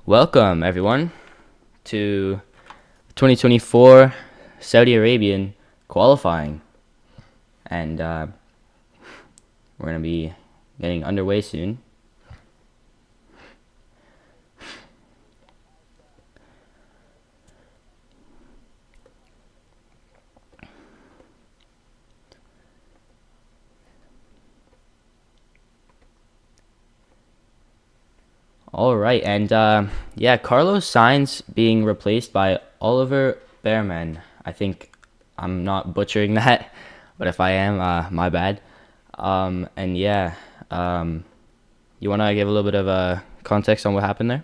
Welcome, everyone, to 2024 Saudi Arabian qualifying. And we're going to be getting underway soon. All right, and yeah, Carlos Sainz being replaced by Oliver Behrman. I think I'm not butchering that, but if I am, my bad. And yeah, you want to give a little bit of context on what happened there?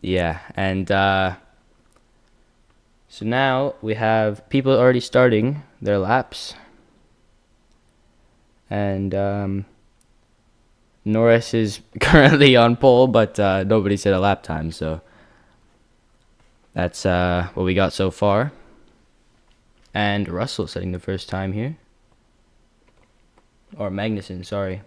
Yeah, and so now we have people already starting their laps, and Norris is currently on pole, but nobody said a lap time, so that's what we got so far. And Russell setting the first time here. Or Magnussen, sorry.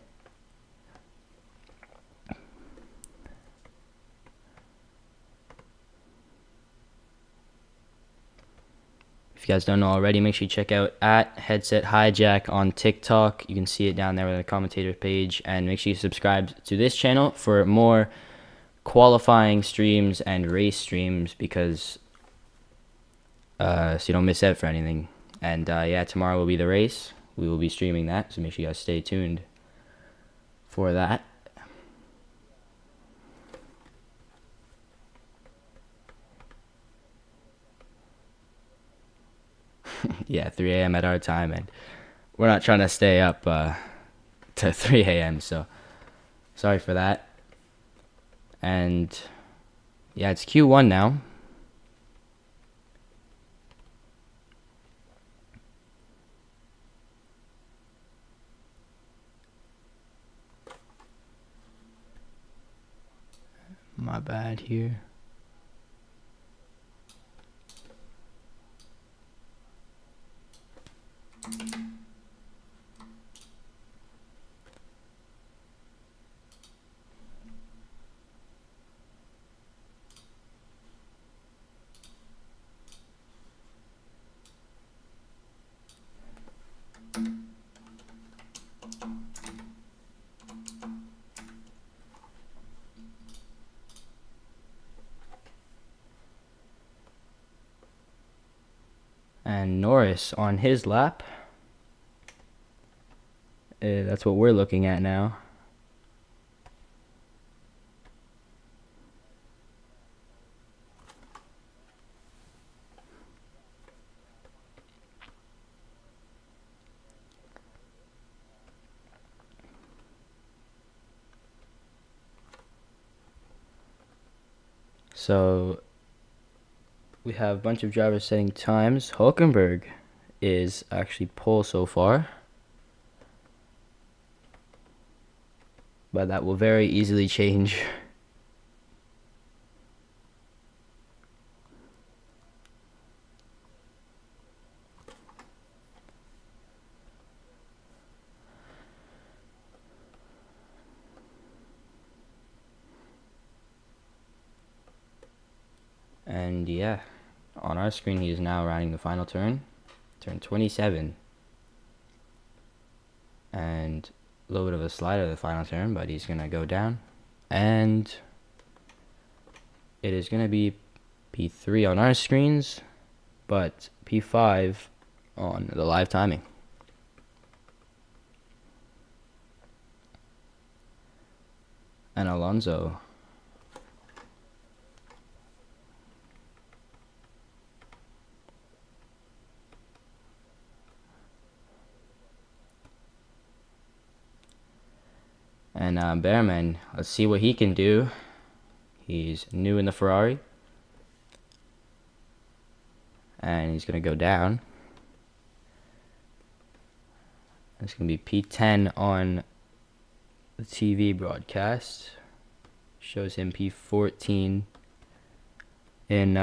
If you guys don't know already, make sure you check out at Headset Hijack on TikTok. You can see it down there with the commentator page. And make sure you subscribe to this channel for more qualifying streams and race streams, because so you don't miss out for anything. And yeah, tomorrow will be the race. We will be streaming that, so make sure you guys stay tuned for that. Yeah, 3 a.m. at our time, and we're not trying to stay up to 3 a.m., so sorry for that. And yeah, it's Q1 now. My bad here. And Norris on his lap. That's what we're looking at now. So we have a bunch of drivers setting times. Hulkenberg is actually pole so far, but that will very easily change. And yeah, on our screen he is now riding the final turn 27, and a little bit of a slide of the final turn, but he's gonna go down, and it is gonna be P3 on our screens, but P5 on the live timing. And Alonso and Behrman, let's see what he can do. He's new in the Ferrari. and he's going to go down. It's going to be P10 on the TV broadcast. Shows him P14 in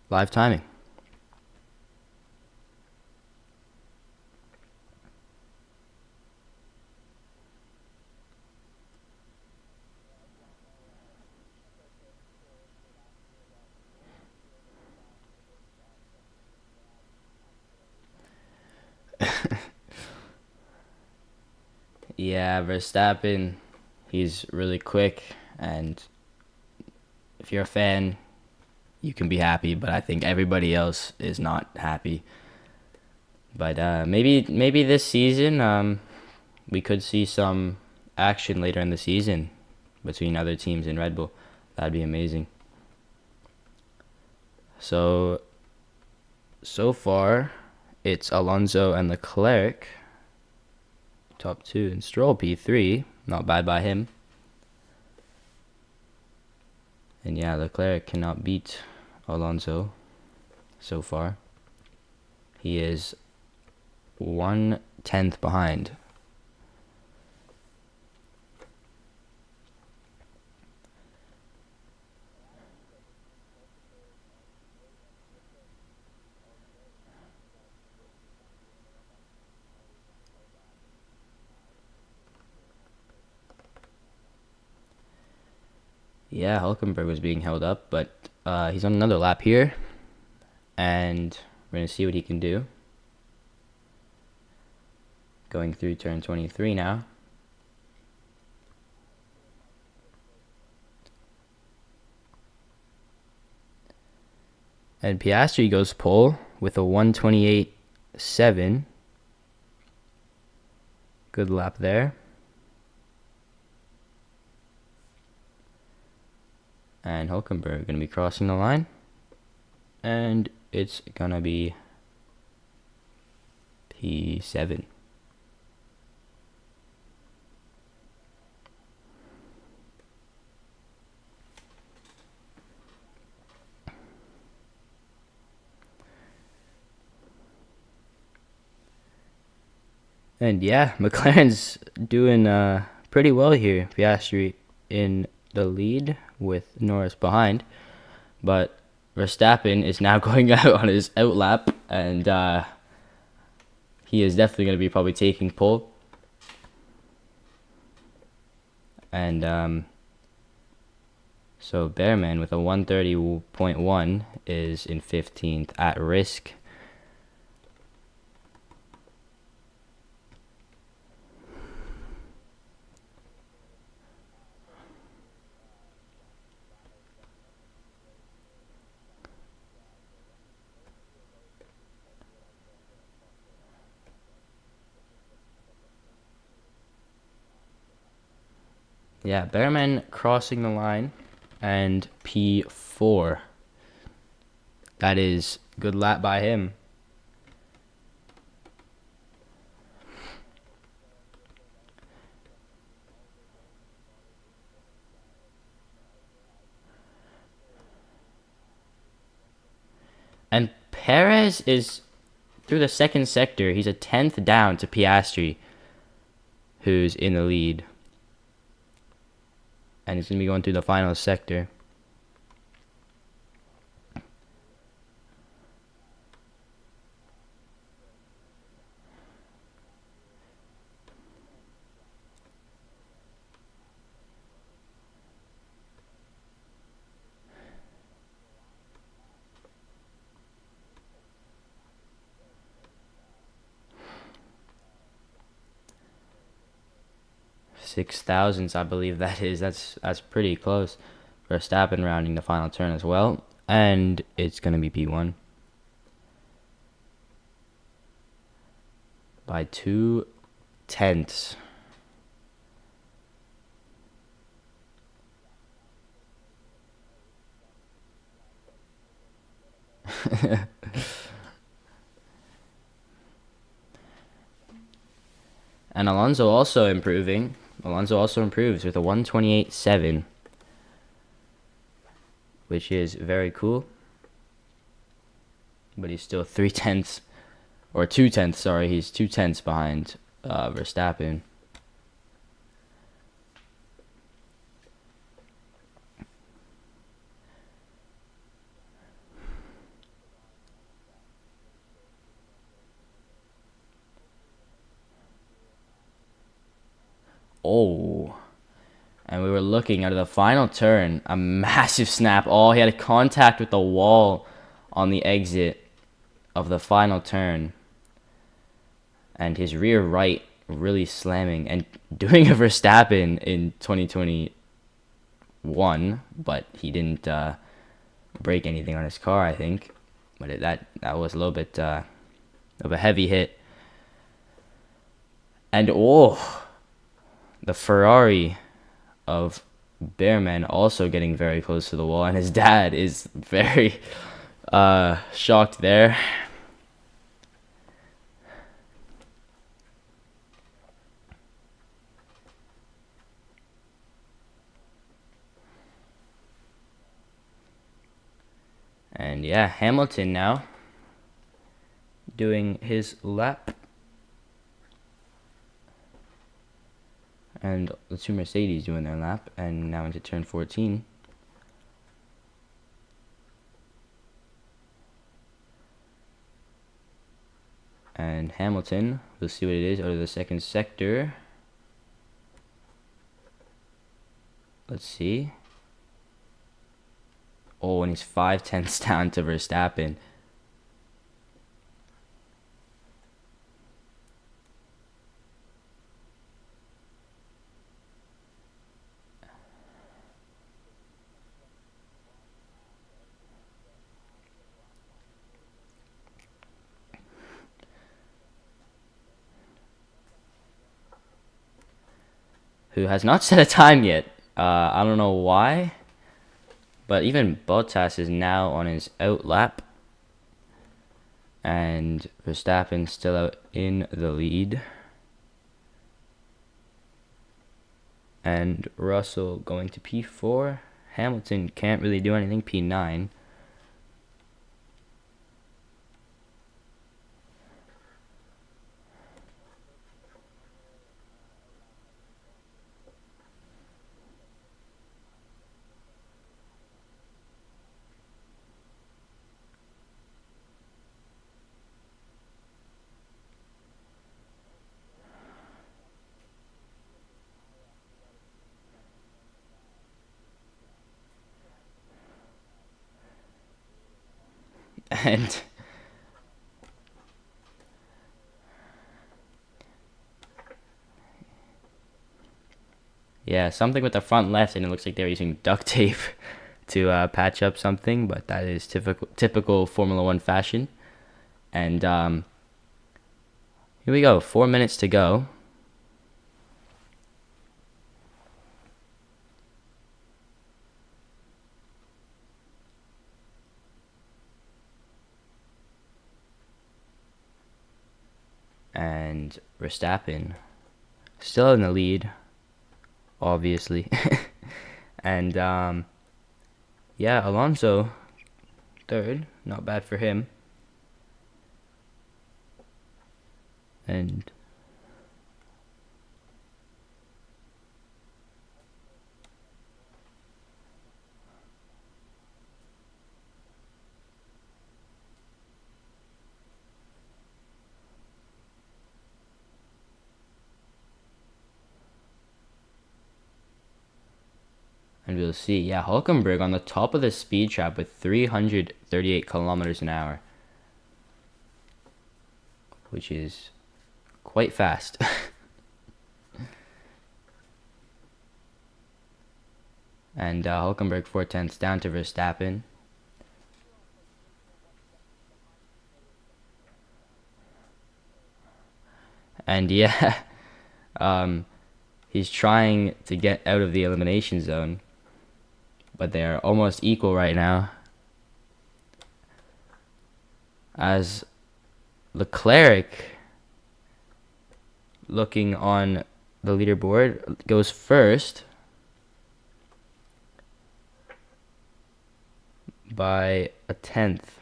live timing. Yeah, Verstappen, he's really quick, and if you're a fan, you can be happy, but I think everybody else is not happy. But maybe this season we could see some action later in the season between other teams in Red Bull. That'd be amazing. So far, it's Alonso and Leclerc, top two, and Stroll P3. Not bad by him. And yeah, Leclerc cannot beat Alonso so far. He is 1/10 behind. Yeah, Hulkenberg was being held up, but he's on another lap here, and we're going to see what he can do. Going through turn 23 now. And Piastri goes pole with a 1:28.7. Good lap there. And Hulkenberg going to be crossing the line. And it's going to be P7. And yeah, McLaren's doing pretty well here. Piastri in the lead with Norris behind. But Verstappen is now going out on his outlap, and he is definitely going to be probably taking pole. And so Bearman with a 1:30.1 is in 15th at risk. Yeah, Bearman crossing the line and P4. That is good lap by him. And Perez is through the second sector. He's a 10th down to Piastri, who's in the lead. And he's going to be going through the final sector. Six thousandths, I believe that is. That's pretty close. Verstappen rounding the final turn as well, and it's gonna be P1 by 2/10. And Alonso also improving. Alonso also improves with a 1:28.7, which is very cool. but he's still 3 tenths or 2 tenths. Sorry, he's 2 tenths behind Verstappen. Oh, and we were looking at the final turn, a massive snap. Oh, he had a contact with the wall on the exit of the final turn, and his rear right really slamming and doing a Verstappen in 2021, but he didn't break anything on his car, I think. But that was a little bit of a heavy hit. And oh, the Ferrari of Bearman also getting very close to the wall, and his dad is very shocked there. And yeah, Hamilton now doing his lap. And the two Mercedes doing their lap, and now into turn 14. And Hamilton, we'll see what it is out of the second sector. Let's see. Oh, and he's 5 tenths down to Verstappen. Who has not set a time yet. I don't know why. But even Bottas is now on his out lap. And Verstappen still out in the lead. And Russell going to P4. Hamilton can't really do anything, P9. And yeah, something with the front left, and it looks like they're using duct tape to patch up something, but that is typical Formula One fashion. And here we go, 4 minutes to go. And Verstappen still in the lead, obviously. And yeah, Alonso third, not bad for him. And we'll see. Yeah, Hulkenberg on the top of the speed trap with 338 kilometers an hour, which is quite fast. And Hulkenberg 4 tenths down to Verstappen. And yeah, he's trying to get out of the elimination zone, but they are almost equal right now, as Leclerc, looking on the leaderboard, goes first by a tenth.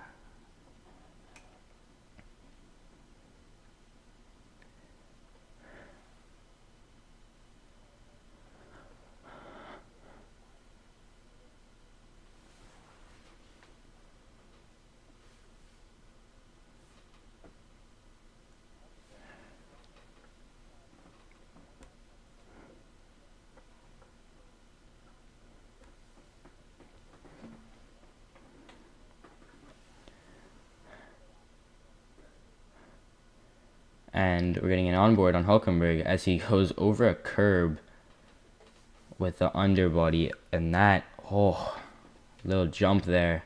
And we're getting an onboard on Hulkenberg as he goes over a curb with the underbody, and that, little jump there.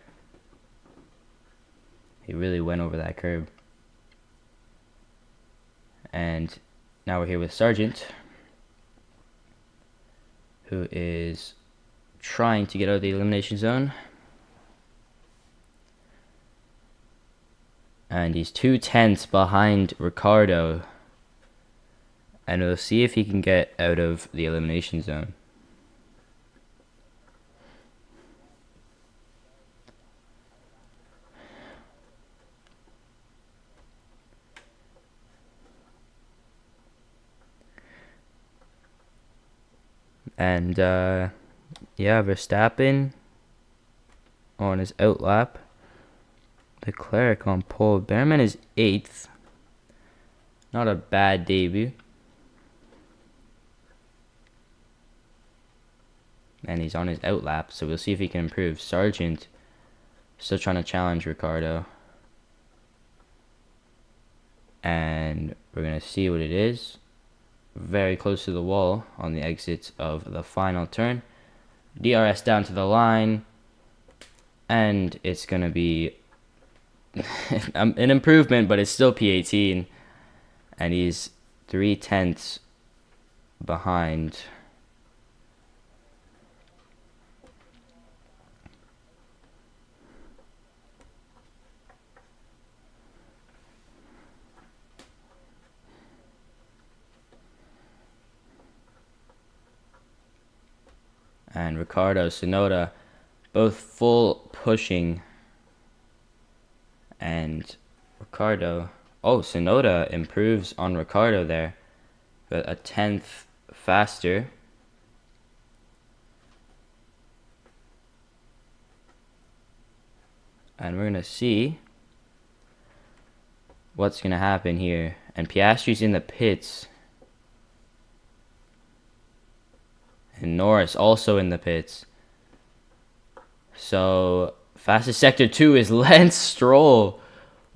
He really went over that curb. And now we're here with Sargent, who is trying to get out of the elimination zone. And he's 2/10 behind Ricardo. And we'll see if he can get out of the elimination zone. And yeah, Verstappen on his outlap. Leclerc on pole. Behrman is 8th. Not a bad debut. And he's on his outlap, so we'll see if he can improve. Sargent still trying to challenge Ricardo. And we're going to see what it is. Very close to the wall on the exit of the final turn. DRS down to the line. And it's going to be an improvement, but it's still P18. And he's 3/10 behind. And Ricardo, Tsunoda, both full pushing. And Ricardo, Tsunoda improves on Ricardo there, but a 10th faster. And we're going to see what's going to happen here. And Piastri's in the pits. And Norris also in the pits. So, fastest sector 2 is Lance Stroll.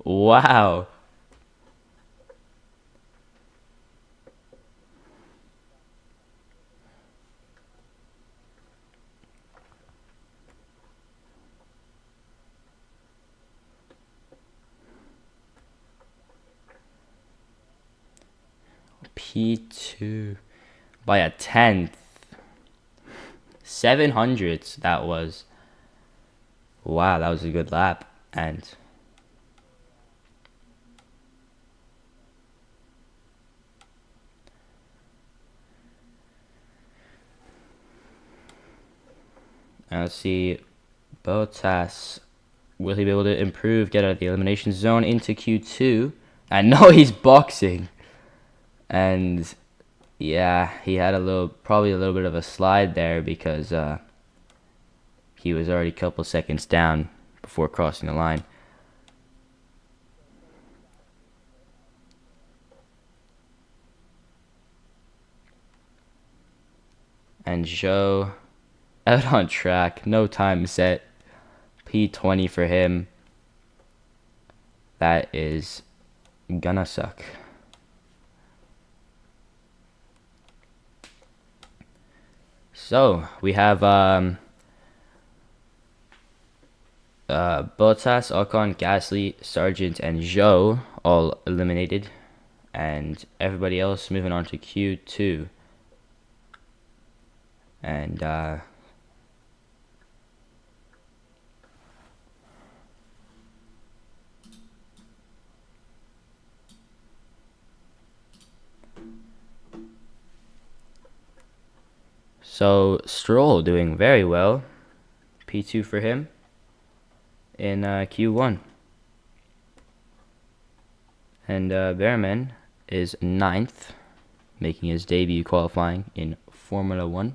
Wow. P2 by a 10th. 700ths that was. Wow, that was a good lap. And let's see, Bottas, will he be able to improve, get out of the elimination zone into Q2? And no, he's boxing. And yeah, he had probably a little bit of a slide there because he was already a couple seconds down before crossing the line. And Zhou out on track, no time set, P20 for him. That is gonna suck. So we have Bottas, Ocon, Gasly, Sargent, and Zhou all eliminated, and everybody else moving on to Q2. And so Stroll doing very well, P2 for him in Q1. And Behrman is 9th, making his debut qualifying in Formula 1.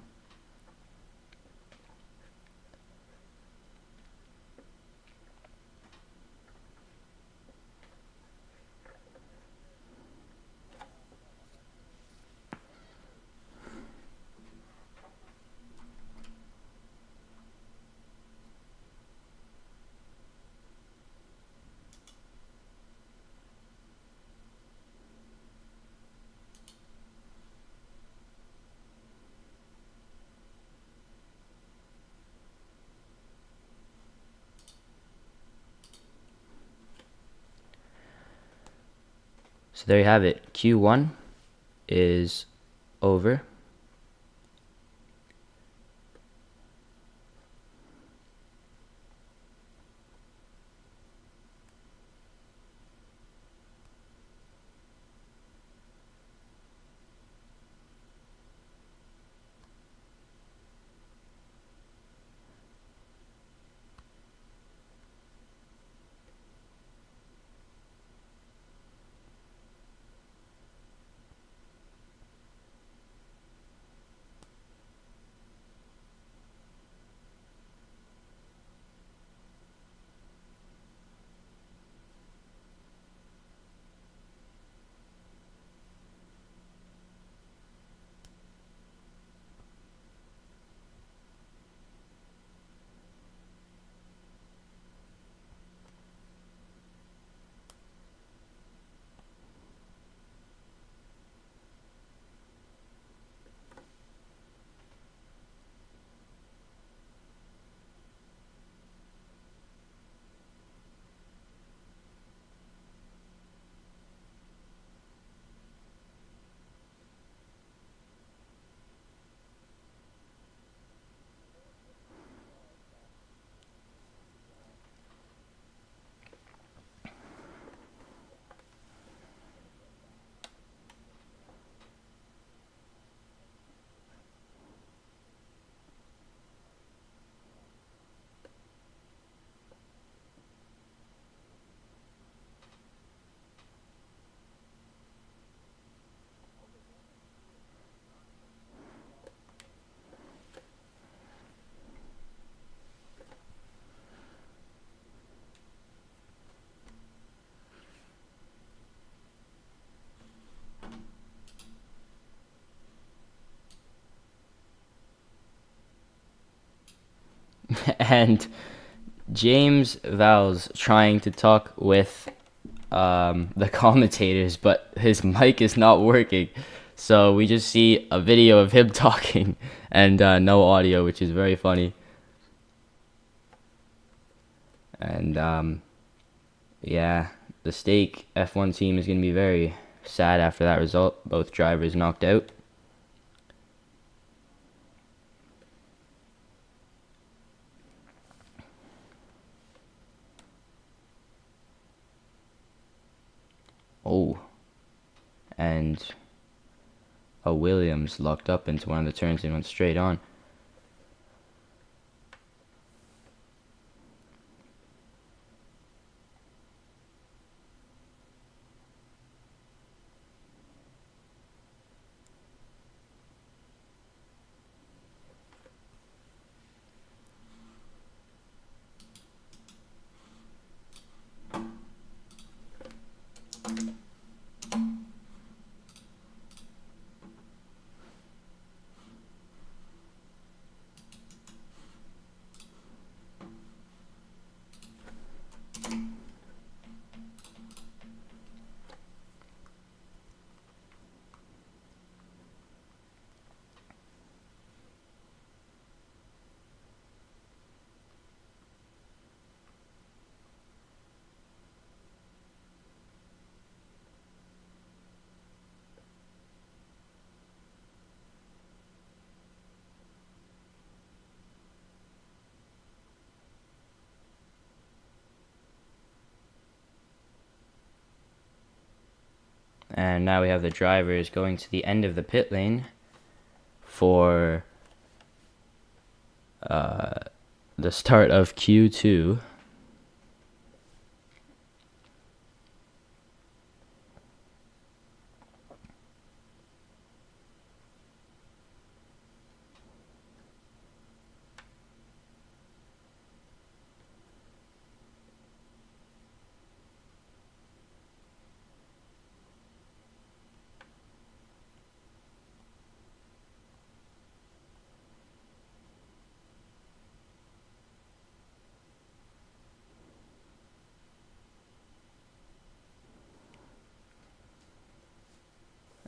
So there you have it. Q1 is over. And James Val's trying to talk with the commentators, but his mic is not working. So we just see a video of him talking and no audio, which is very funny. And yeah, the Stake F1 team is going to be very sad after that result. Both drivers knocked out. Oh, and a Williams locked up into one of the turns and went straight on. And now we have the drivers going to the end of the pit lane for the start of Q2.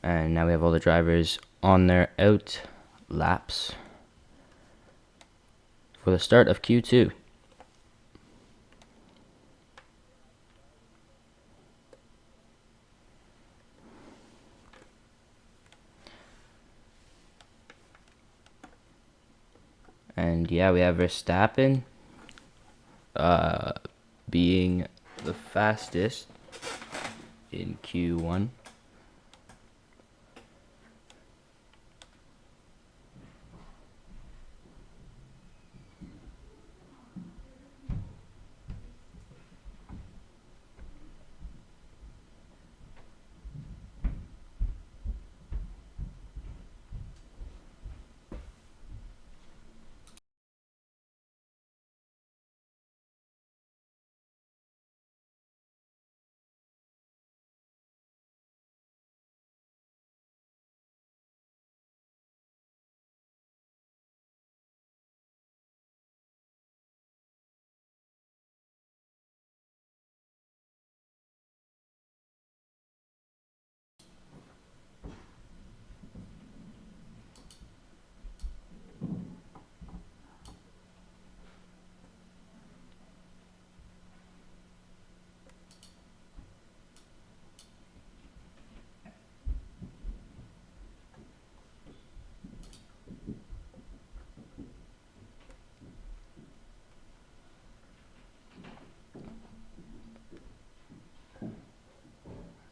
And now we have all the drivers on their out laps for the start of Q2. And yeah, we have Verstappen being the fastest in Q1.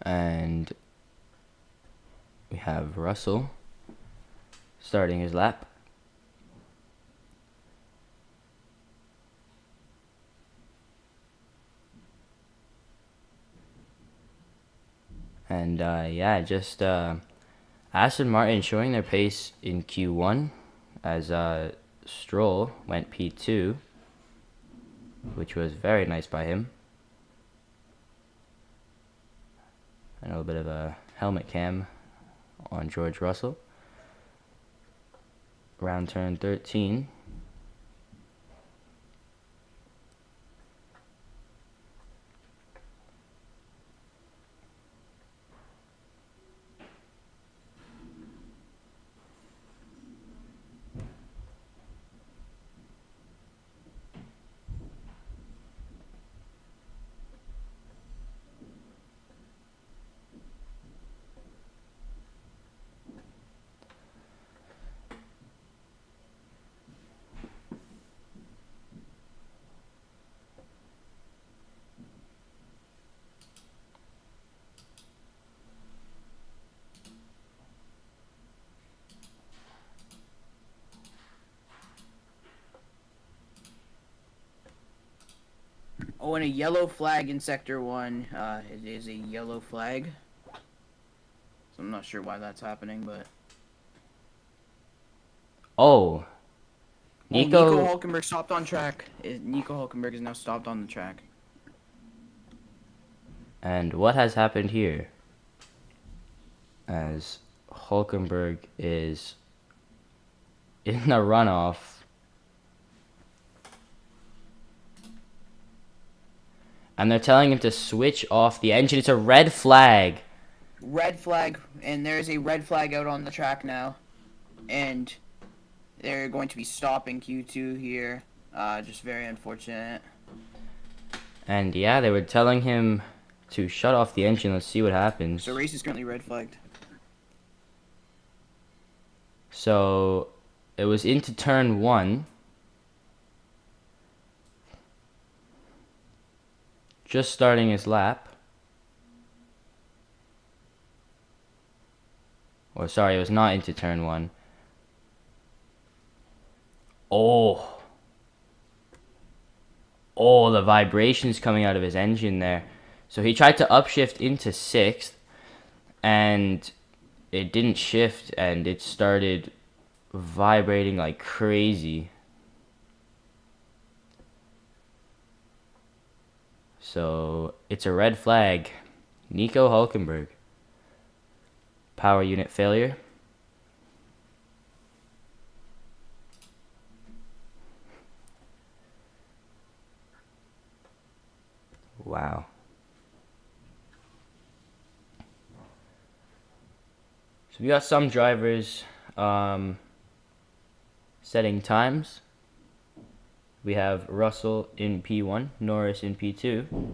And we have Russell starting his lap. And yeah, just Aston Martin showing their pace in Q1 as Stroll went P2, which was very nice by him. And a little bit of a helmet cam on George Russell. Round turn 13. Oh, and a yellow flag in Sector 1. It is a yellow flag. So I'm not sure why that's happening, but... Oh, Nico Hulkenberg stopped on track. Nico Hulkenberg is now stopped on the track. And what has happened here? As Hulkenberg is in the runoff. And they're telling him to switch off the engine. It's a red flag. Red flag, and there's a red flag out on the track now. And they're going to be stopping Q2 here. Just very unfortunate. And yeah, they were telling him to shut off the engine. Let's see what happens. So race is currently red flagged. So it was into turn 1. Just starting his lap. Or sorry, it was not into turn 1. Oh, the vibrations coming out of his engine there. So he tried to upshift into 6th, and it didn't shift, and it started vibrating like crazy. So it's a red flag. Nico Hulkenberg. Power unit failure. Wow. So we got some drivers setting times. We have Russell in P1, Norris in P2,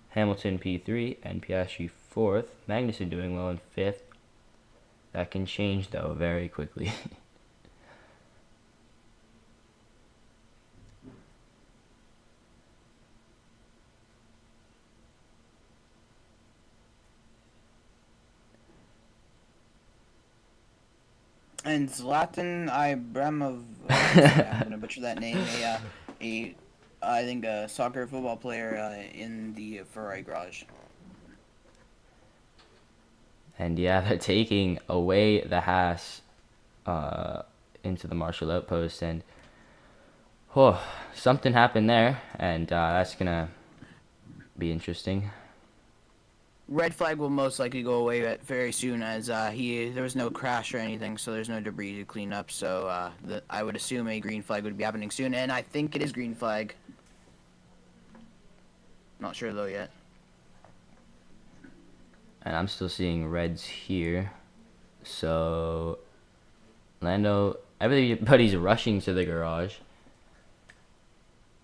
Hamilton P3, and Piastri 4th. Magnussen doing well in 5th. That can change though very quickly. And Zlatan Ibramov, sorry, I'm gonna butcher that name. I think a soccer football player in the Ferrari garage. And yeah, they're taking away the Haas uh, into the Marshall outpost, and oh, something happened there, and that's gonna be interesting. Red flag will most likely go away very soon, as there was no crash or anything, so there's no debris to clean up. So I would assume a green flag would be happening soon, and I think it is green flag. Not sure though yet. And I'm still seeing reds here, so Lando, everybody's rushing to the garage.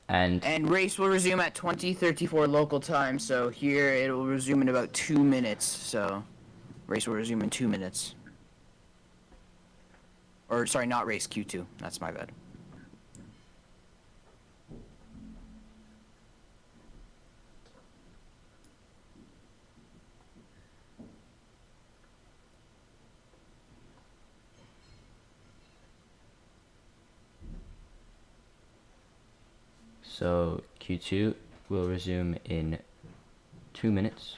And race will resume at 20:34 local time, so here it will resume in about 2 minutes. So race will resume in 2 minutes. Or sorry, not race, Q2. That's my bad. So Q2 will resume in 2 minutes.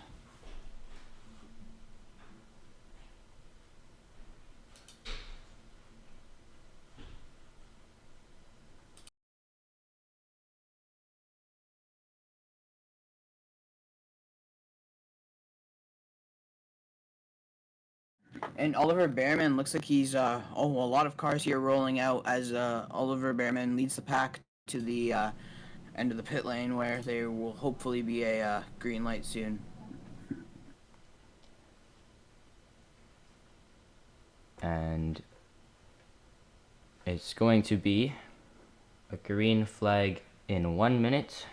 And Oliver Behrman looks like he's a lot of cars here rolling out as Oliver Behrman leads the pack to the end of the pit lane, where there will hopefully be a green light soon. And it's going to be a green flag in 1 minute.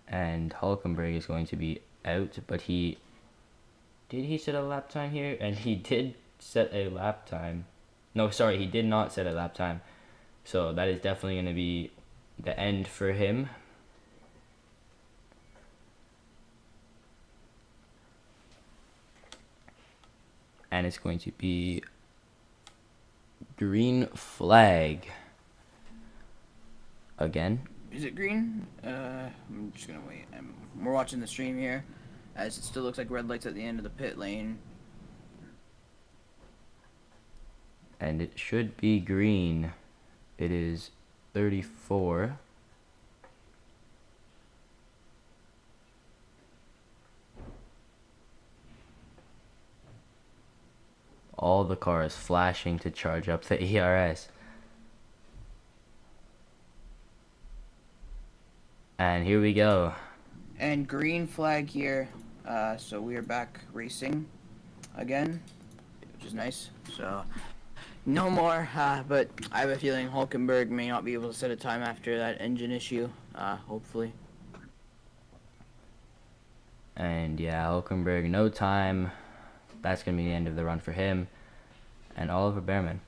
And Hulkenberg is going to be out, but did he set a lap time here? And he did set a lap time. No, sorry, he did not set a lap time. So that is definitely going to be the end for him. And it's going to be green flag again. Is it green? I'm just gonna wait. We're watching the stream here, as it still looks like red lights at the end of the pit lane. And it should be green. It is 34. All the cars flashing to charge up the ERS. And here we go. And green flag here, so we are back racing again, which is nice. So no more, but I have a feeling Hulkenberg may not be able to set a time after that engine issue, hopefully. And yeah, Hulkenberg, no time. That's going to be the end of the run for him. And Oliver Behrman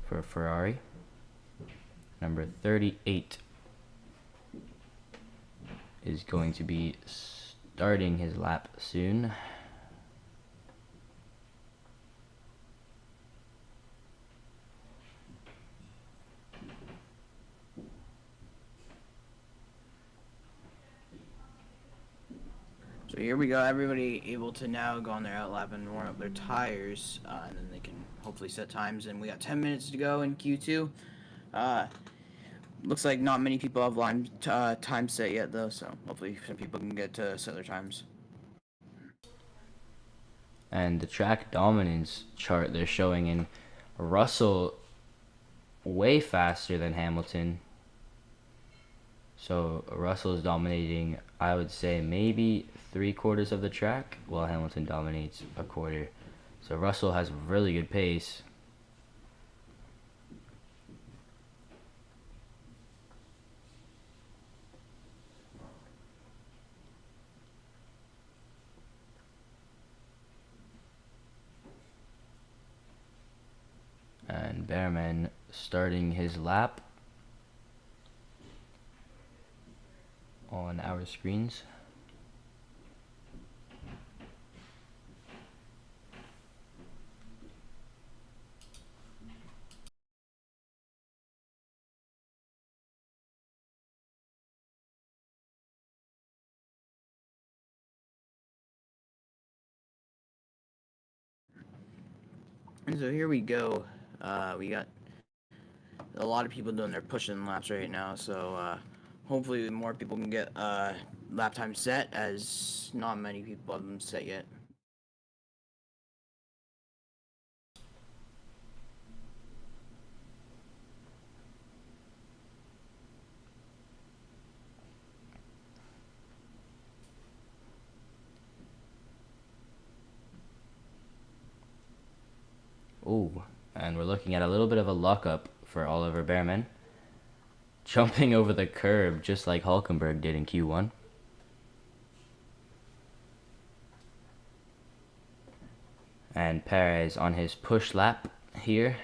for Ferrari, number 38, is going to be starting his lap soon. So here we go, everybody able to now go on their outlap and warm up their tires, and then they can hopefully set times. And we got 10 minutes to go in Q2. Looks like not many people have time set yet though, so hopefully some people can get to set their times. And the track dominance chart they're showing in Russell way faster than Hamilton. So Russell is dominating, I would say, maybe 3/4 of the track, while Hamilton dominates a quarter. So Russell has really good pace. And Behrman starting his lap on our screens. And so here we go. We got a lot of people doing their pushing laps right now. So hopefully more people can get lap time set, as not many people have them set yet. Ooh, and we're looking at a little bit of a lockup for Oliver Behrman. Jumping over the curb just like Hulkenberg did in Q1. And Perez on his push lap here.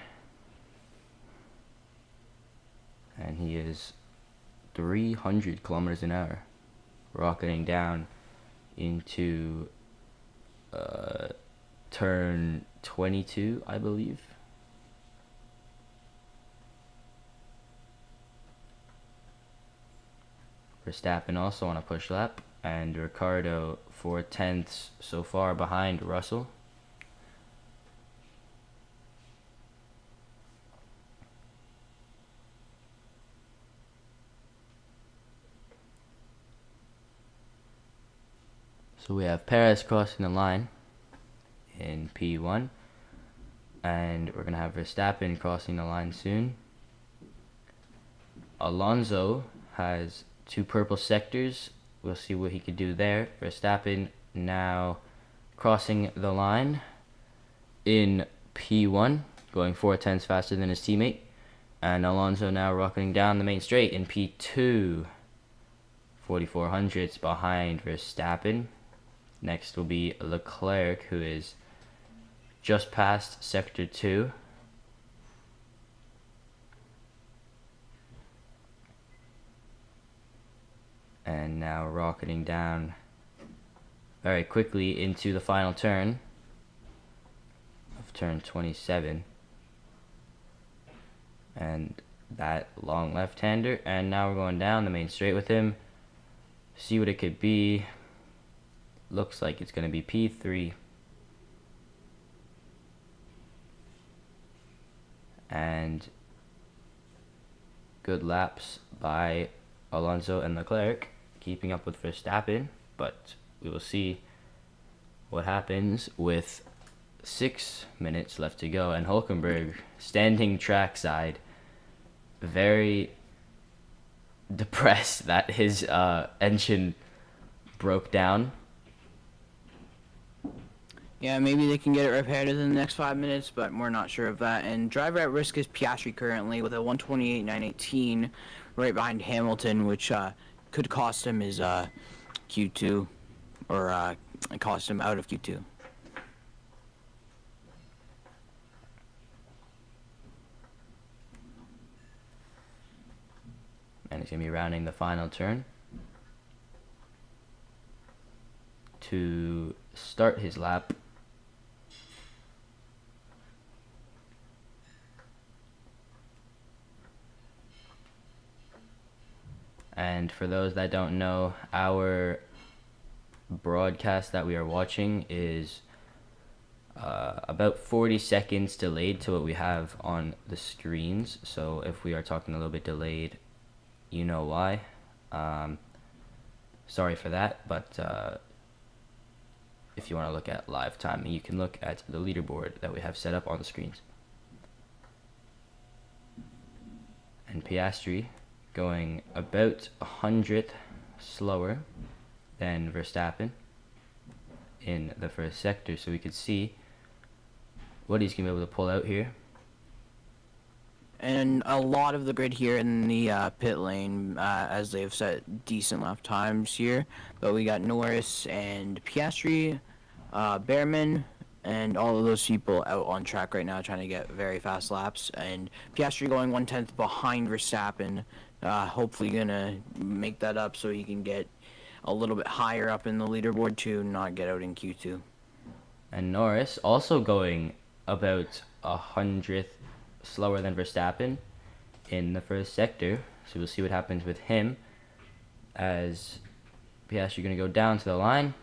And he is 300 kilometers an hour. Rocketing down into turn 22, I believe. Verstappen also on a push lap, and Ricardo 4/10 so far behind Russell. So we have Perez crossing the line in P1, and we're going to have Verstappen crossing the line soon. Alonso has 2 purple sectors. We'll see what he could do there. Verstappen now crossing the line in P1, going 4/10 faster than his teammate. And Alonso now rocketing down the main straight in P2, 4400s behind Verstappen. Next will be Leclerc, who is just past Sector 2. And now rocketing down very quickly into the final turn of turn 27. And that long left-hander. And now we're going down the main straight with him. See what it could be. Looks like it's going to be P3. And good laps by Alonso and Leclerc, keeping up with Verstappen, but we will see what happens with 6 minutes left to go. And Hulkenberg standing trackside, very depressed that his engine broke down. Yeah, maybe they can get it repaired in the next 5 minutes, but we're not sure of that. And driver at risk is Piastri currently with a 128.918 right behind Hamilton, which could cost him his Q2, or cost him out of Q2. And he's going to be rounding the final turn to start his lap. And for those that don't know, our broadcast that we are watching is about 40 seconds delayed to what we have on the screens. So if we are talking a little bit delayed, you know why. Sorry for that, but if you want to look at live timing, you can look at the leaderboard that we have set up on the screens. And Piastri going about 100th slower than Verstappen in the first sector, so we could see what he's going to be able to pull out here. And a lot of the grid here in the pit lane, as they've set decent lap times here. But we got Norris and Piastri, Behrman, and all of those people out on track right now trying to get very fast laps. And Piastri going 1/10 behind Verstappen, hopefully gonna make that up so he can get a little bit higher up in the leaderboard to not get out in Q2. And Norris also going about 100th slower than Verstappen in the first sector, so we'll see what happens with him as Piastri going to go down to the line.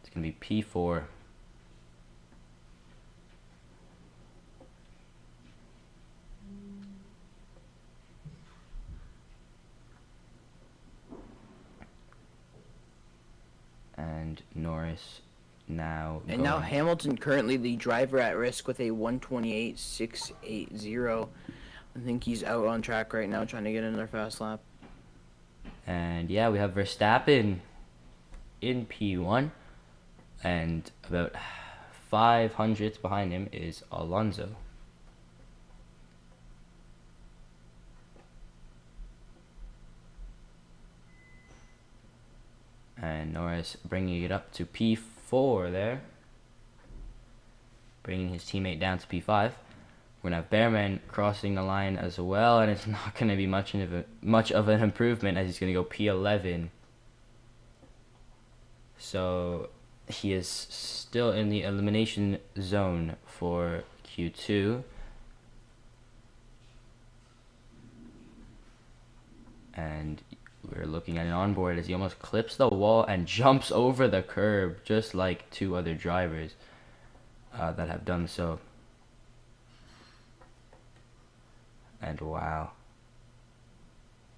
It's going to be P4. and Norris now And now going. Hamilton currently the driver at risk with a 128.680. I think he's out on track right now trying to get another fast lap. And yeah, we have Verstappen in P1, and about 500 behind him is Alonso. And Norris bringing it up to P4 there, bringing his teammate down to P5. We're gonna have Bearman crossing the line as well, and it's not gonna be much of an improvement as he's gonna go P11. So he is still in the elimination zone for Q2. And we're looking at an onboard as he almost clips the wall and jumps over the curb, just like two other drivers that have done so. And wow.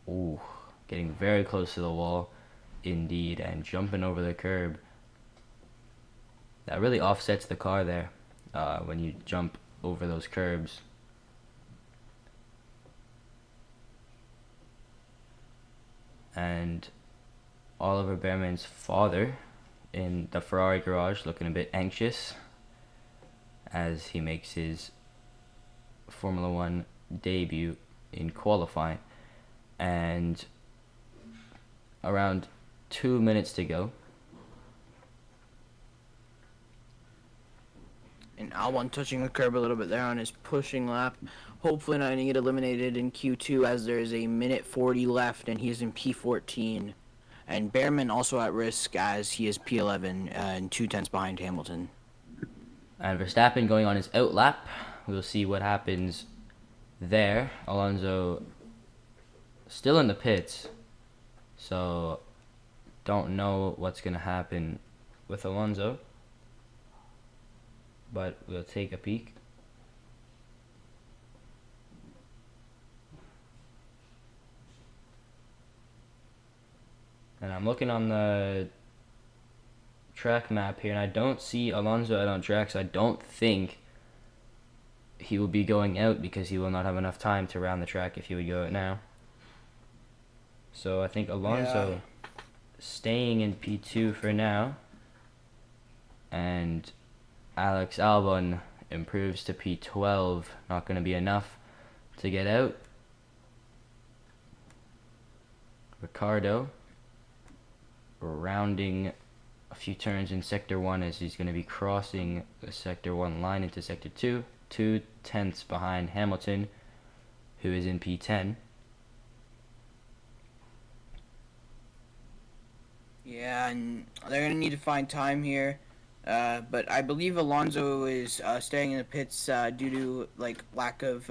Ooh, getting very close to the wall indeed, and jumping over the curb. That really offsets the car there when you jump over those curbs. And Oliver Bearman's father in the Ferrari garage looking a bit anxious as he makes his Formula One debut in qualifying. And around 2 minutes to go. And Albon touching the curb a little bit there on his pushing lap. Hopefully not going to get eliminated in Q2 as there is a minute 40 left and he is in P14. And Bearman also at risk as he is P11 and 2/10 behind Hamilton. And Verstappen going on his out lap. We'll see what happens there. Alonso still in the pits, so don't know what's going to happen with Alonso, but we'll take a peek. And I'm looking on the track map here, and I don't see Alonso out on track, so I don't think he will be going out because he will not have enough time to round the track if he would go out now. So I think Alonso staying in P2 for now, and Alex Albon improves to P12. Not going to be enough to get out. Ricardo rounding a few turns in Sector 1 as he's going to be crossing the Sector 1 line into Sector 2. 2/10 behind Hamilton, who is in P10. Yeah, and they're going to need to find time here. But I believe Alonso is staying in the pits due to lack of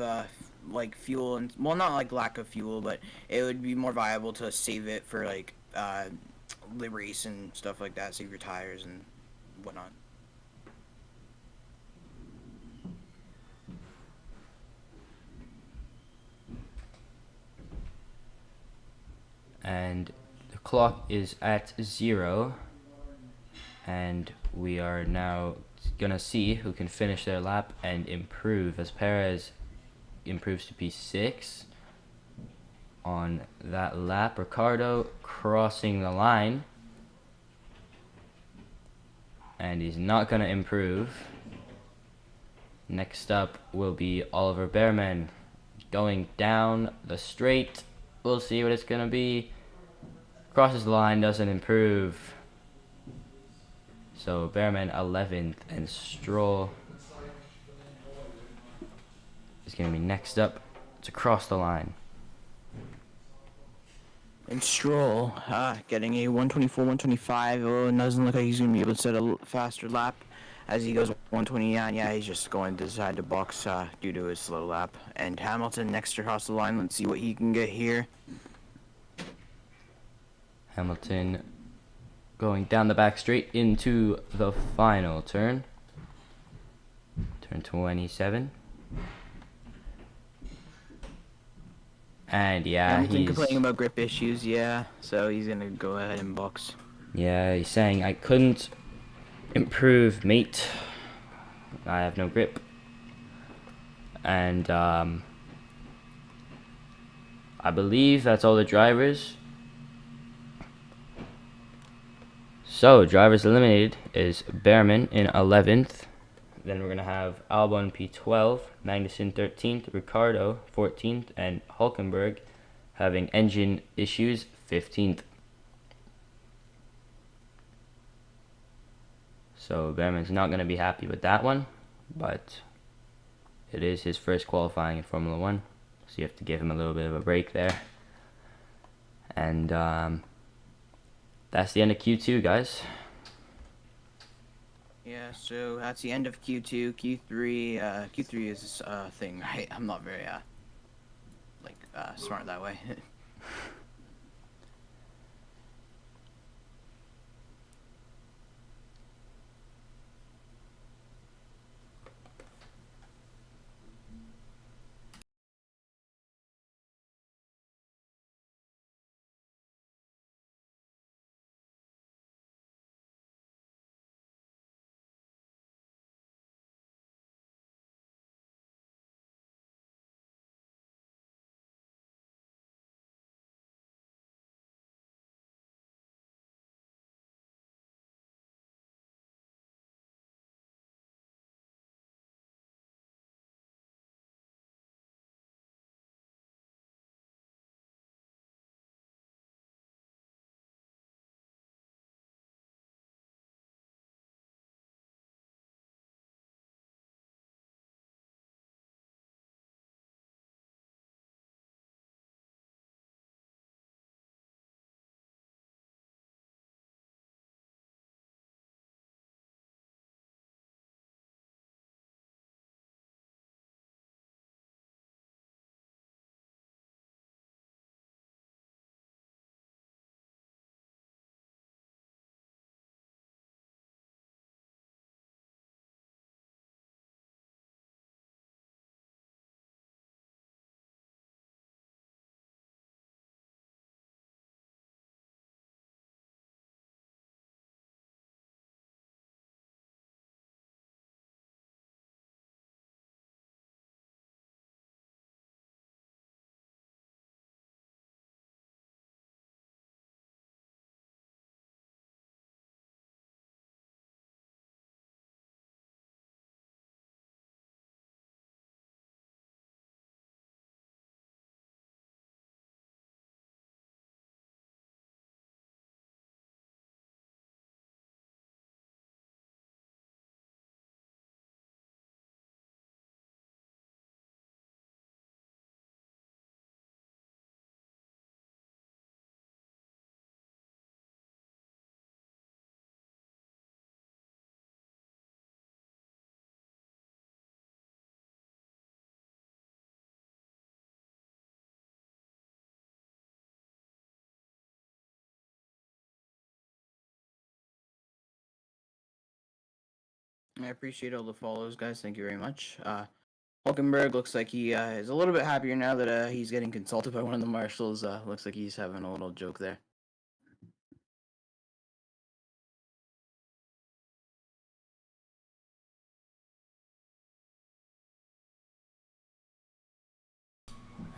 fuel, and well, not lack of fuel, but it would be more viable to save it for the race and stuff like that, save your tires and whatnot. And the clock is at 0, and we are now gonna see who can finish their lap and improve, as Perez improves to P6 on that lap. Ricardo crossing the line, and he's not gonna improve. Next up will be Oliver Bearman going down the straight. We'll see what it's gonna be. Crosses the line, doesn't improve. So Bearman 11th, and Stroll is gonna be next up to cross the line. And Stroll getting a 124, 125. Oh, it doesn't look like he's gonna be able to set a faster lap as he goes 129. Yeah, he's just going to decide to box due to his slow lap. And Hamilton next across the line. Let's see what he can get here. Hamilton going down the back straight into the final turn. Turn 27. And yeah, Hamilton he's complaining about grip issues, yeah. So he's gonna go ahead and box. Yeah, he's saying I couldn't improve, mate. I have no grip. And I believe that's all the drivers. So, drivers eliminated is Behrman in 11th. Then we're going to have Albon P12, Magnussen 13th, Ricardo 14th, and Hulkenberg having engine issues 15th. So Behrman's not going to be happy with that one, but it is his first qualifying in Formula 1, so you have to give him a little bit of a break there. And that's the end of Q2, guys. Yeah, so that's the end of Q2. Q3 is a thing, right? I'm not very smart that way. I appreciate all the follows, guys. Thank you very much. Hulkenberg looks like he is a little bit happier now that he's getting consulted by one of the marshals. Looks like he's having a little joke there.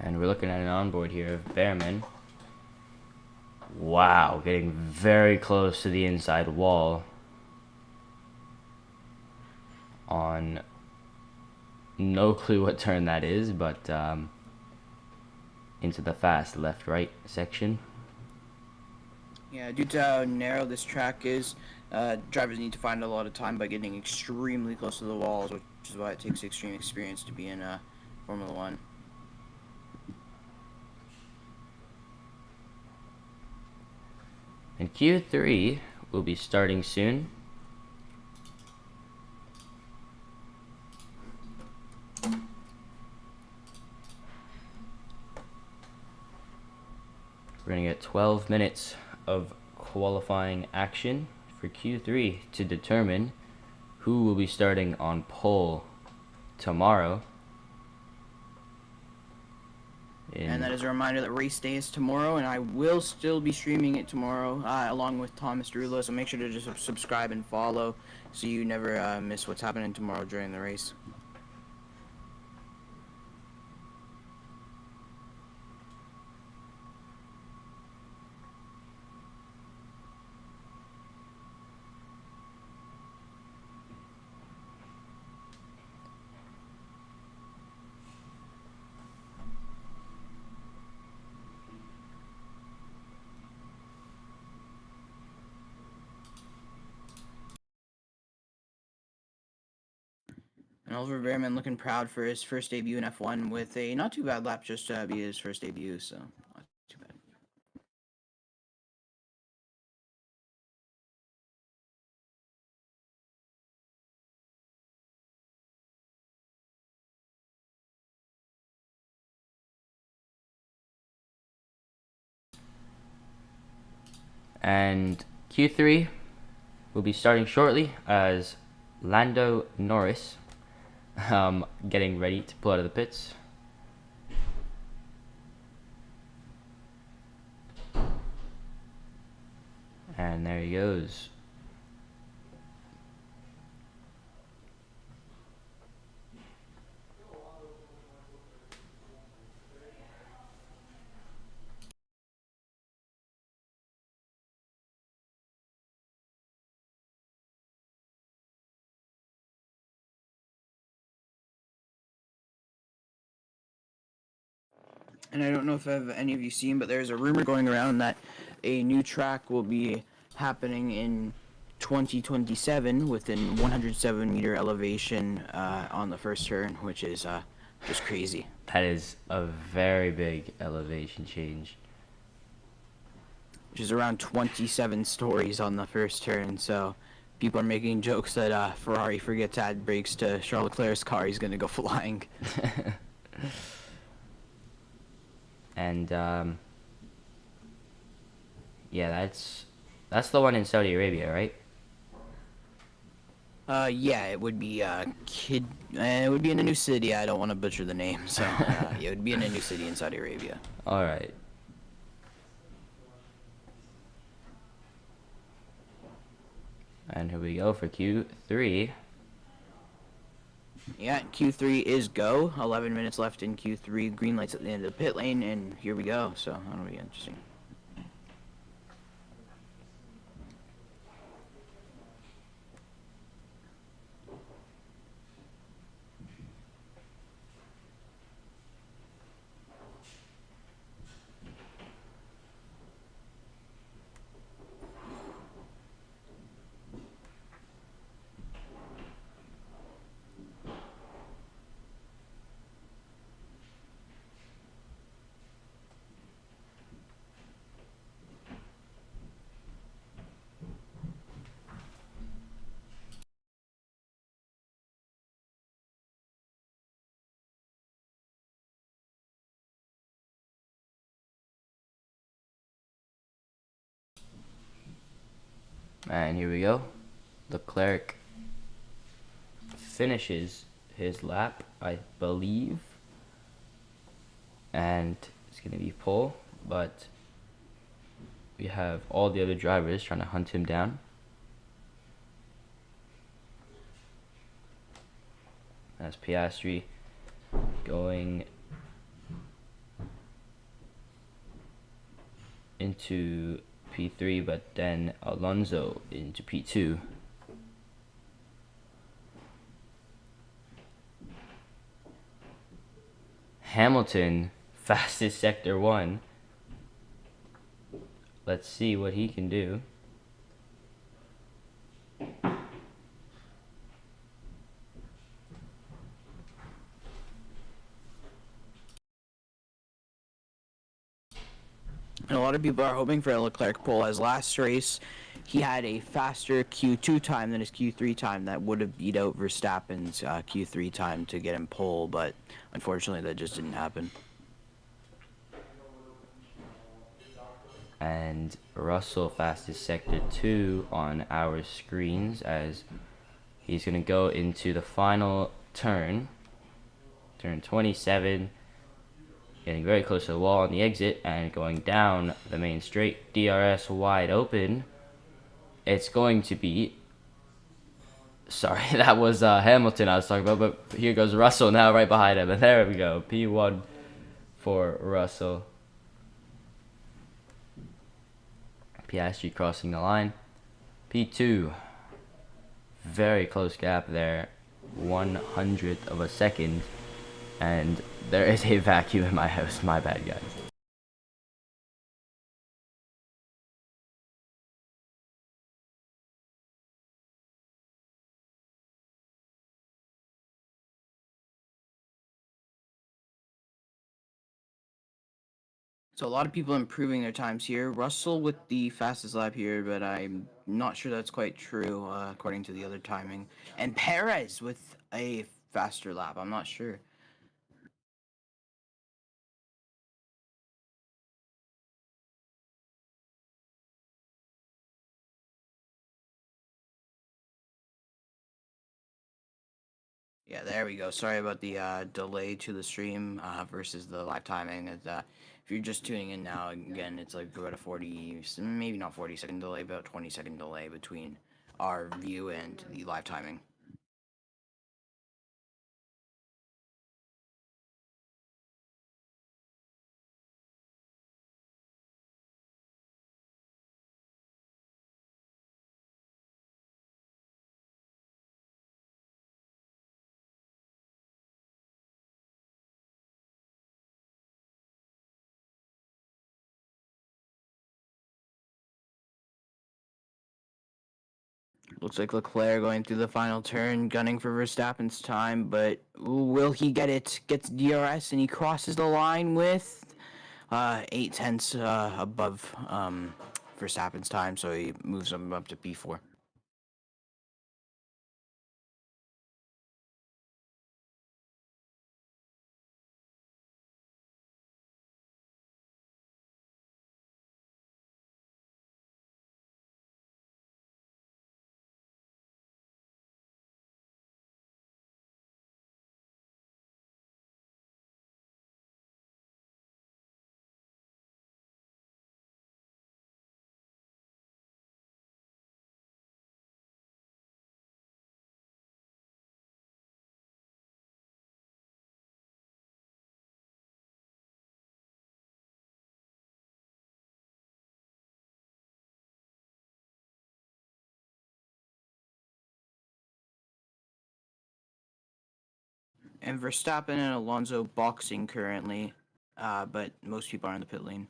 And we're looking at an onboard here of Behrman. Wow, getting very close to the inside wall on no clue what turn that is, but into the fast left-right section. Yeah, due to how narrow this track is, drivers need to find a lot of time by getting extremely close to the walls, which is why it takes extreme experience to be in Formula 1. And Q3 will be starting soon. We're going to get 12 minutes of qualifying action for Q3 to determine who will be starting on pole tomorrow. And that in is a reminder that race day is tomorrow, and I will still be streaming it tomorrow, along with Tomas Darula. So make sure to just subscribe and follow, so you never miss what's happening tomorrow during the race. And Oliver Behrman looking proud for his first debut in F1 with a not too bad lap, just to be his first debut, so not too bad. and Q3 will be starting shortly as Lando Norris getting ready to pull out of the pits. And there he goes. And I don't know if any of you seen, but there's a rumor going around that a new track will be happening in 2027 within 107-meter elevation on the first turn, which is just crazy. That is a very big elevation change. Which is around 27 stories on the first turn, so people are making jokes that Ferrari forgets to add brakes to Charles Leclerc's car, he's going to go flying. And yeah, that's the one in Saudi Arabia, right? Yeah, it would be it would be in a new city. I don't want to butcher the name, so yeah, it would be in a new city in Saudi Arabia. All right. And here we go for Q3. Yeah, Q3 is go. 11 minutes left in Q3. Green lights at the end of the pit lane, and here we go. So that'll be interesting. And here we go. Leclerc finishes his lap, I believe. And it's going to be pole, but we have all the other drivers trying to hunt him down. That's Piastri going into P3, but then Alonso into P2. Hamilton, fastest sector 1. Let's see what he can do. And a lot of people are hoping for a Leclerc pole, as last race he had a faster Q2 time than his Q3 time that would have beat out Verstappen's Q3 time to get him pole, but unfortunately that just didn't happen. And Russell fastest sector 2 on our screens, as he's going to go into the final turn, turn 27, getting very close to the wall on the exit and going down the main straight. DRS wide open. It's going to be... Sorry, that was Hamilton I was talking about, but here goes Russell now right behind him. And there we go, P1 for Russell. Piastri crossing the line. P2, very close gap there, 100th of a second. And there is a vacuum in my house, my bad guys. So a lot of people improving their times here. Russell with the fastest lap here, but I'm not sure that's quite true according to the other timing. And Perez with a faster lap. I'm not sure. Yeah, there we go. Sorry about the delay to the stream versus the live timing. If you're just tuning in now, again, it's like about a 40, maybe not 40-second delay, about 20-second delay between our view and the live timing. Looks like Leclerc going through the final turn, gunning for Verstappen's time, but will he get it? Gets DRS and he crosses the line with 8/10 above Verstappen's time, so he moves him up to P4. And Verstappen and Alonso boxing currently, but most people are in the pit lane.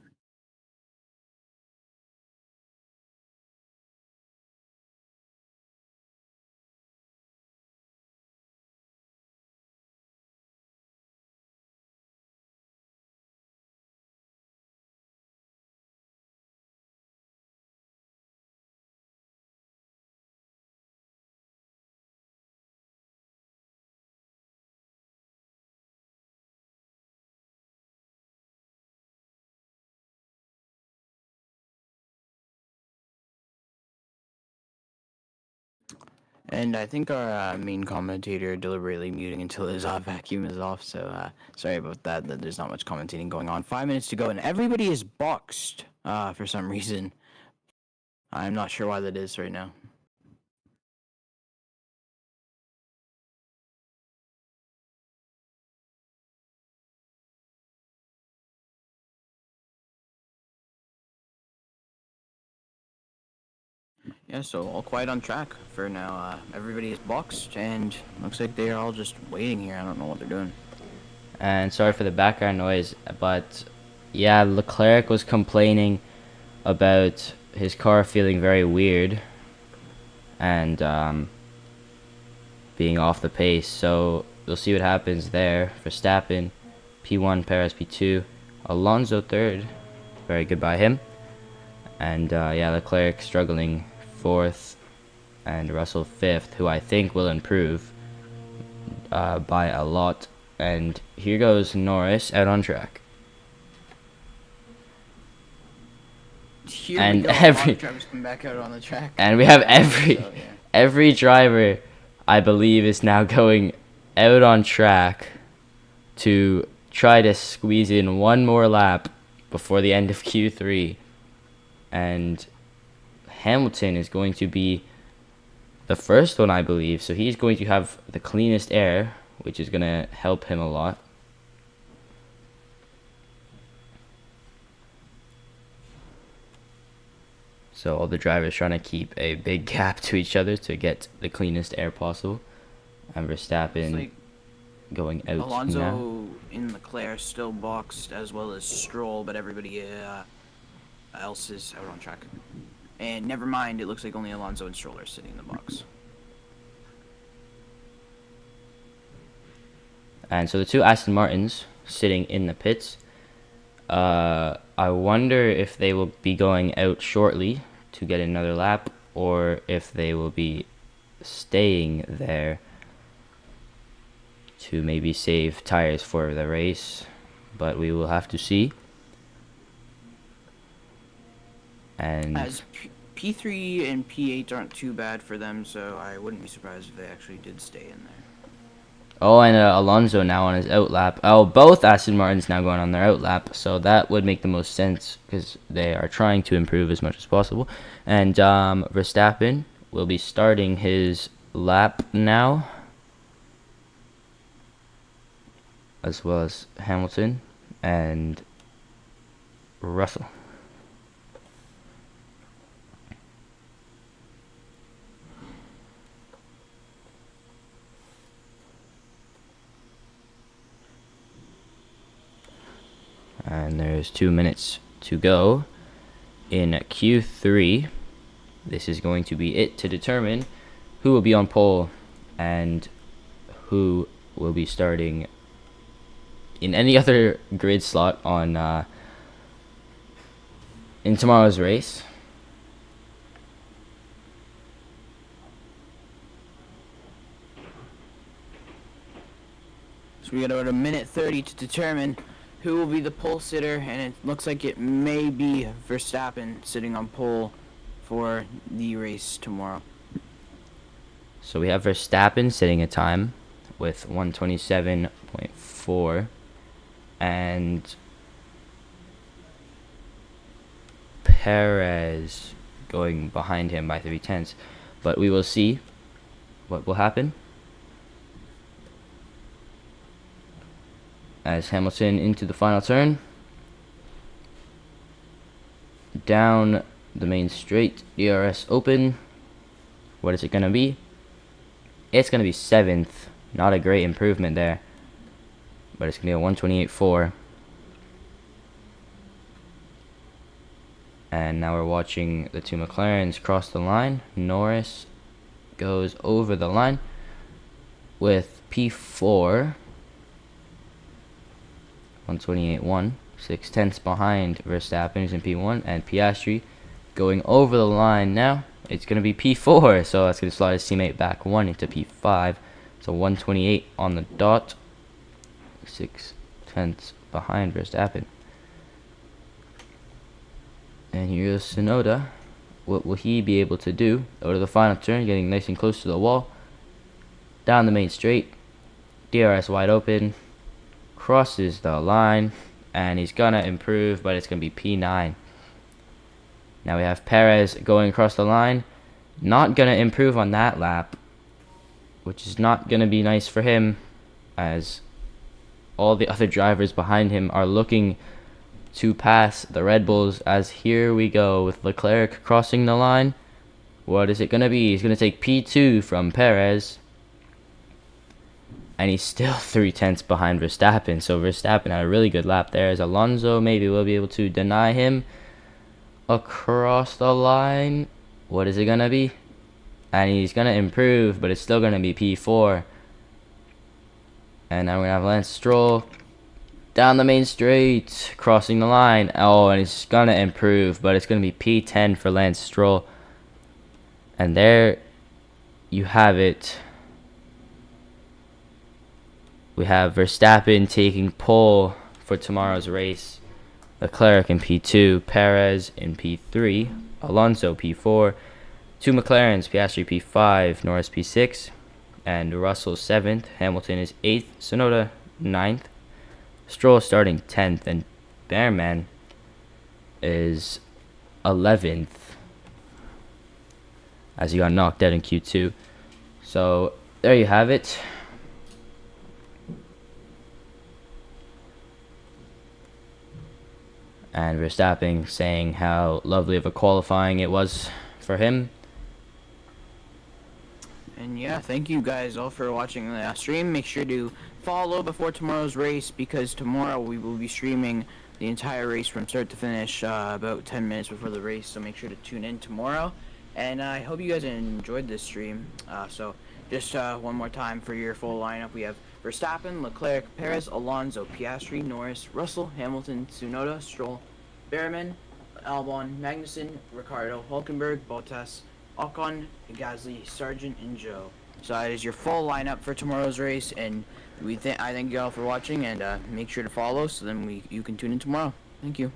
And I think our main commentator deliberately muting until his vacuum is off, so sorry about that, that there's not much commentating going on. 5 minutes to go, and everybody is boxed for some reason. I'm not sure why that is right now. Yeah, so all quiet on track for now. Everybody is boxed, and looks like they are all just waiting here. I don't know what they're doing. And sorry for the background noise, but yeah, Leclerc was complaining about his car feeling very weird and being off the pace. So we'll see what happens there. Verstappen, P1, Perez P2, Alonso third, very good by him. And yeah, Leclerc struggling fourth, and Russell fifth, who I think will improve by a lot. And here goes Norris out on track. Here And we go. every- drivers come back out on the track. And we have every So, yeah. every driver, I believe, is now going out on track to try to squeeze in one more lap before the end of Q3. And Hamilton is going to be the first one, I believe. So he's going to have the cleanest air, which is going to help him a lot. So all the drivers trying to keep a big gap to each other to get the cleanest air possible. And Verstappen going out Alonso now. in Leclerc still boxed, as well as Stroll, but everybody else is out on track. And never mind, it looks like only Alonso and Stroll are sitting in the box. And so the two Aston Martins sitting in the pits. I wonder if they will be going out shortly to get another lap, or if they will be staying there to maybe save tires for the race, but we will have to see. And As P3 and P8 aren't too bad for them, so I wouldn't be surprised if they actually did stay in there. oh, and Alonso now on his out lap. Oh, both Aston Martins now going on their out lap, so that would make the most sense because they are trying to improve as much as possible. And Verstappen will be starting his lap now, as well as Hamilton and Russell. And there's 2 minutes to go in Q3. This is going to be it to determine who will be on pole and who will be starting in any other grid slot on in tomorrow's race. So we got about a minute 30 to determine who will be the pole sitter, and it looks like it may be Verstappen sitting on pole for the race tomorrow. So we have Verstappen sitting a time with 127.4, and Perez going behind him by 3/10. But we will see what will happen as Hamilton into the final turn, down the main straight, DRS open. What is it going to be? It's going to be 7th. Not a great improvement there, but it's going to be a 128.4. And now we're watching the two McLarens cross the line. Norris goes over the line with P4. 128.1, 6/10 behind Verstappen, who's in P1, and Piastri going over the line now. It's going to be P4, so that's going to slide his teammate back 1 into P5. So 128 on the dot, 6/10 behind Verstappen. And here's Tsunoda. What will he be able to do? Over to the final turn, getting nice and close to the wall. Down the main straight, DRS wide open. Crosses the line, and he's gonna improve, but it's gonna be P9. Now we have Perez going across the line, not gonna improve on that lap, which is not gonna be nice for him, as all the other drivers behind him are looking to pass the Red Bulls. As here we go with Leclerc crossing the line. What is it gonna be? He's gonna take P2 from Perez. And he's still 3/10 behind Verstappen. So Verstappen had a really good lap there. As Alonso maybe will be able to deny him across the line. What is it going to be? And he's going to improve, but it's still going to be P4. And now we're going to have Lance Stroll down the main straight, crossing the line. Oh, and he's going to improve, but it's going to be P10 for Lance Stroll. And there you have it. We have Verstappen taking pole for tomorrow's race. Leclerc in P2, Perez in P3, Alonso P4, two McLarens, Piastri P5, Norris P6, and Russell 7th. Hamilton is 8th, Tsunoda 9th, Stroll starting 10th, and Bearman is 11th as he got knocked out in Q2. So there you have it. And Verstappen saying how lovely of a qualifying it was for him. And yeah, thank you guys all for watching the stream. Make sure to follow before tomorrow's race, because tomorrow we will be streaming the entire race from start to finish about 10 minutes before the race. So make sure to tune in tomorrow. And I hope you guys enjoyed this stream. So just one more time for your full lineup. We have Verstappen, Leclerc, Perez, Alonso, Piastri, Norris, Russell, Hamilton, Tsunoda, Stroll, Behrman, Albon, Magnussen, Ricardo, Hulkenberg, Bottas, Ocon, Gasly, Sargent, and Joe. So that is your full lineup for tomorrow's race, and I thank you all for watching, and make sure to follow so then you can tune in tomorrow. Thank you.